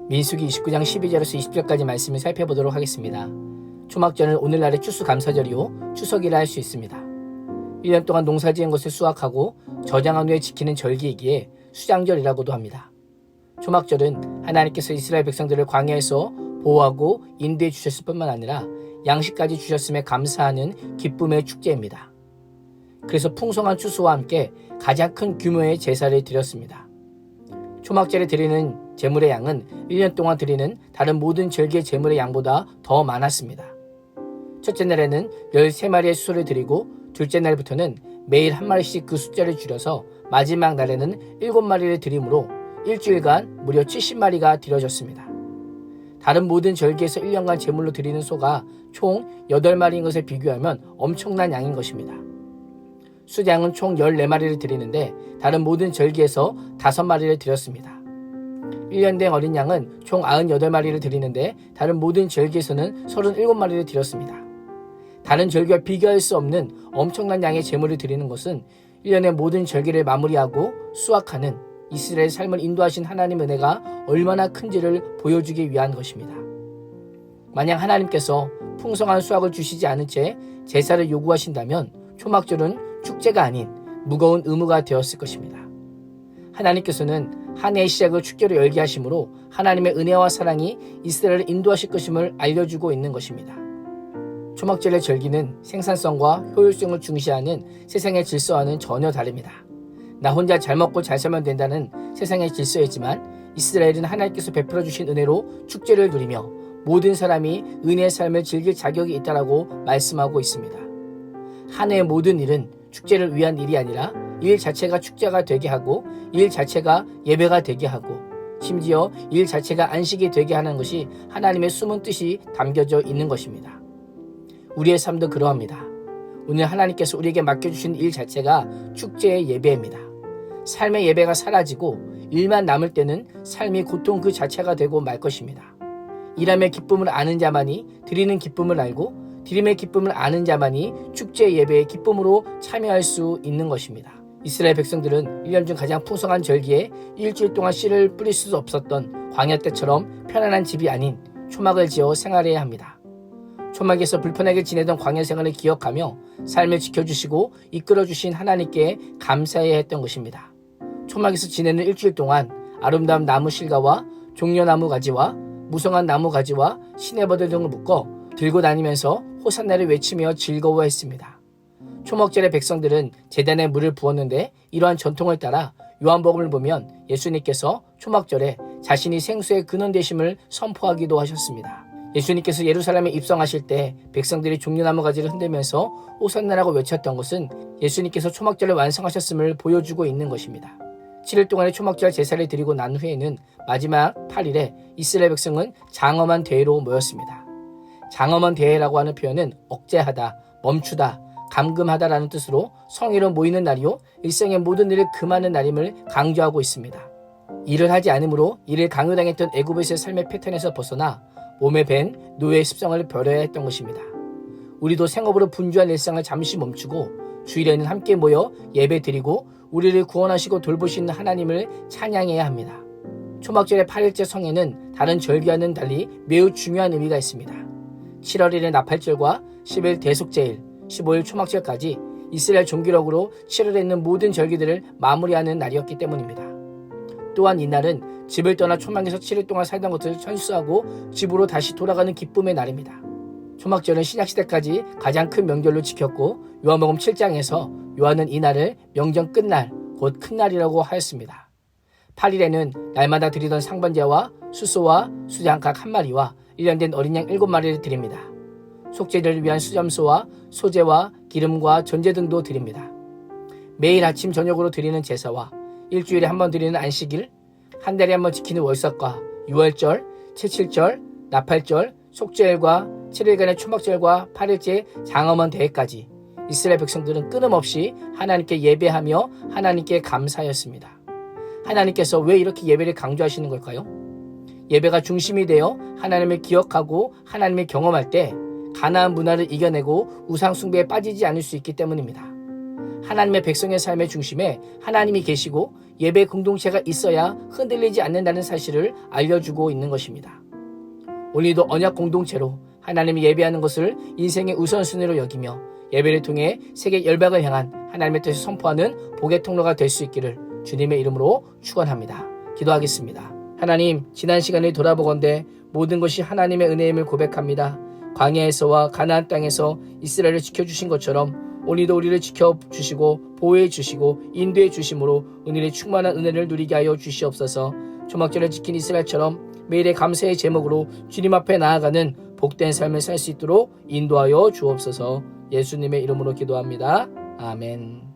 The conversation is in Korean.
민수기 29장 12절에서 20절까지 말씀을 살펴보도록 하겠습니다. 초막절은 오늘날의 추수감사절이요 추석이라 할 수 있습니다. 1년 동안 농사지은 것을 수확하고 저장한 후에 지키는 절기이기에 수장절이라고도 합니다. 초막절은 하나님께서 이스라엘 백성들을 광야에서 보호하고 인도해 주셨을 뿐만 아니라 양식까지 주셨음에 감사하는 기쁨의 축제입니다. 그래서 풍성한 추수와 함께 가장 큰 규모의 제사를 드렸습니다. 초막절에 드리는 제물의 양은 1년 동안 드리는 다른 모든 절기의 제물의 양보다 더 많았습니다. 첫째 날에는 13마리의 수소를 드리고 둘째 날부터는 매일 한 마리씩 그 숫자를 줄여서 마지막 날에는 7마리를 드림으로 일주일간 무려 70마리가 드려졌습니다. 다른 모든 절기에서 1년간 제물로 드리는 소가 총 8마리인 것에 비교하면 엄청난 양인 것입니다. 수장은 총 14마리를 드리는데 다른 모든 절기에서 5마리를 드렸습니다. 1년 된 어린 양은 총 98마리를 드리는데 다른 모든 절기에서는 37마리를 드렸습니다. 다른 절기와 비교할 수 없는 엄청난 양의 제물을 드리는 것은 1년의 모든 절기를 마무리하고 수확하는 이스라엘 삶을 인도하신 하나님의 은혜가 얼마나 큰지를 보여주기 위한 것입니다. 만약 하나님께서 풍성한 수확을 주시지 않은 채 제사를 요구하신다면 초막절은 축제가 아닌 무거운 의무가 되었을 것입니다. 하나님께서는 한 해의 시작을 축제로 열게 하심으로 하나님의 은혜와 사랑이 이스라엘을 인도하실 것임을 알려주고 있는 것입니다. 초막절의 절기는 생산성과 효율성을 중시하는 세상의 질서와는 전혀 다릅니다. 나 혼자 잘 먹고 잘 살면 된다는 세상의 질서이지만 이스라엘은 하나님께서 베풀어 주신 은혜로 축제를 누리며 모든 사람이 은혜의 삶을 즐길 자격이 있다라고 말씀하고 있습니다. 한 해의 모든 일은 축제를 위한 일이 아니라 일 자체가 축제가 되게 하고 일 자체가 예배가 되게 하고 심지어 일 자체가 안식이 되게 하는 것이 하나님의 숨은 뜻이 담겨져 있는 것입니다. 우리의 삶도 그러합니다. 오늘 하나님께서 우리에게 맡겨주신 일 자체가 축제의 예배입니다. 삶의 예배가 사라지고 일만 남을 때는 삶이 고통 그 자체가 되고 말 것입니다. 일함의 기쁨을 아는 자만이 드리는 기쁨을 알고 드림의 기쁨을 아는 자만이 축제의 예배의 기쁨으로 참여할 수 있는 것입니다. 이스라엘 백성들은 1년 중 가장 풍성한 절기에 일주일 동안 씨를 뿌릴 수 없었던 광야 때처럼 편안한 집이 아닌 초막을 지어 생활해야 합니다. 초막에서 불편하게 지내던 광야 생활을 기억하며 삶을 지켜주시고 이끌어주신 하나님께 감사해야 했던 것입니다. 초막에서 지내는 일주일 동안 아름다운 나무 실과와 종려나무 가지와 무성한 나무 가지와 시내버들 등을 묶어 들고 다니면서 호산나를 외치며 즐거워했습니다. 초막절의 백성들은 제단에 물을 부었는데 이러한 전통을 따라 요한복음을 보면 예수님께서 초막절에 자신이 생수의 근원 되심을 선포하기도 하셨습니다. 예수님께서 예루살렘에 입성하실 때 백성들이 종려나무 가지를 흔들면서 호산나라고 외쳤던 것은 예수님께서 초막절을 완성하셨음을 보여주고 있는 것입니다. 7일 동안의 초막절 제사를 드리고 난 후에는 마지막 8일에 이스라엘 백성은 장엄한 대회로 모였습니다. 장엄한 대회라고 하는 표현은 억제하다, 멈추다, 감금하다라는 뜻으로 성회로 모이는 날이요 일생의 모든 일을 금하는 날임을 강조하고 있습니다. 일을 하지 않으므로 이를 강요당했던 애굽에서의 삶의 패턴에서 벗어나 몸에 밴 노예의 습성을 버려야 했던 것입니다. 우리도 생업으로 분주한 일상을 잠시 멈추고 주일에는 함께 모여 예배드리고 우리를 구원하시고 돌보시는 하나님을 찬양해야 합니다. 초막절의 8일째 성회는 다른 절기와는 달리 매우 중요한 의미가 있습니다. 7월 1일 나팔절과 10일 대속제일, 15일 초막절까지 이스라엘 종기록으로 7월에 있는 모든 절기들을 마무리하는 날이었기 때문입니다. 또한 이날은 집을 떠나 초막에서 7일 동안 살던 것을 천수하고 집으로 다시 돌아가는 기쁨의 날입니다. 초막절은 신약시대까지 가장 큰 명절로 지켰고 요한복음 7장에서 요한은 이날을 명절 끝날, 곧 큰날이라고 하였습니다. 8일에는 날마다 드리던 상번제와 수소와 수장 각 한 마리와 1년 된 어린 양 7마리를 드립니다. 속죄를 위한 수점소와 소제와 기름과 전제 등도 드립니다. 매일 아침 저녁으로 드리는 제사와 일주일에 한 번 드리는 안식일, 한 달에 한 번 지키는 월삭과 유월절, 채칠절, 나팔절, 속죄일과 7일간의 초막절과 8일째 장엄한 대회까지 이스라엘 백성들은 끊임없이 하나님께 예배하며 하나님께 감사하였습니다. 하나님께서 왜 이렇게 예배를 강조하시는 걸까요? 예배가 중심이 되어 하나님을 기억하고 하나님을 경험할 때 가나안 문화를 이겨내고 우상 숭배에 빠지지 않을 수 있기 때문입니다. 하나님의 백성의 삶의 중심에 하나님이 계시고 예배 공동체가 있어야 흔들리지 않는다는 사실을 알려주고 있는 것입니다. 오늘도 언약 공동체로 하나님이 예배하는 것을 인생의 우선순위로 여기며 예배를 통해 세계 열방을 향한 하나님의 뜻을 선포하는 복의 통로가 될 수 있기를 주님의 이름으로 축원합니다. 기도하겠습니다. 하나님, 지난 시간을 돌아보건대 모든 것이 하나님의 은혜임을 고백합니다. 광야에서와 가나안 땅에서 이스라엘을 지켜주신 것처럼 오늘도 우리를 지켜주시고 보호해 주시고 인도해 주심으로 오늘의 충만한 은혜를 누리게 하여 주시옵소서. 초막절을 지킨 이스라엘처럼 매일의 감사의 제목으로 주님 앞에 나아가는 복된 삶을 살 수 있도록 인도하여 주옵소서. 예수님의 이름으로 기도합니다. 아멘.